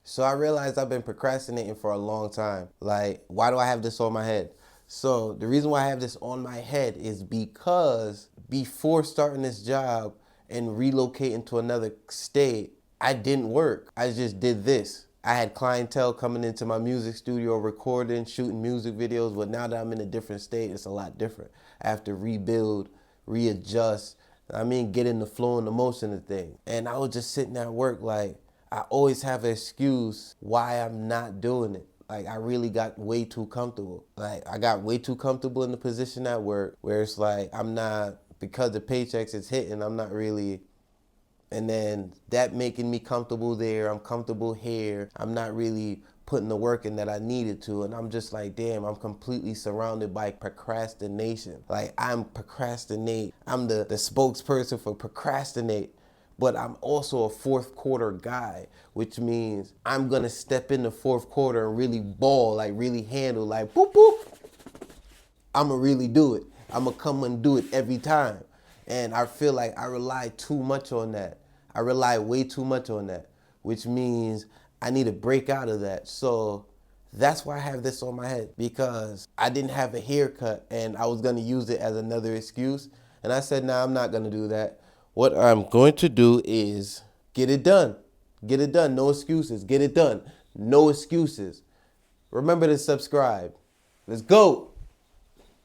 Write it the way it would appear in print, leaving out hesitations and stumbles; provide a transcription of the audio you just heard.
So I realized I've been procrastinating for a long time. Like, why do I have this on my head? So the reason why I have this on my head is because before starting this job and relocating to another state, I didn't work. I just did this. I had clientele coming into my music studio, recording, shooting music videos, but now that I'm in a different state, it's a lot different. I have to rebuild, readjust, get in the flow and the motion of things. And I was just sitting at work like, I always have an excuse why I'm not doing it. Like, I really got way too comfortable. Like, I got way too comfortable in the position at work where it's like, I'm not, because the paychecks is hitting, I'm not really, and then that making me comfortable there, I'm comfortable here, I'm not really putting the work in that I needed to, and I'm just like, damn, I'm completely surrounded by procrastination. Like, I'm procrastinate, I'm the spokesperson for procrastinate, but I'm also a fourth quarter guy, which means I'm gonna step in the fourth quarter and really ball, like really handle, like boop boop, I'ma really do it. I'ma come and do it every time. And I feel like I rely too much on that. I rely way too much on that, which means I need to break out of that. So that's why I have this on my head, because I didn't have a haircut and I was gonna use it as another excuse. And I said, nah, I'm not gonna do that. What I'm going to do is get it done. Get it done. No excuses. Get it done. No excuses. Remember to subscribe. Let's go.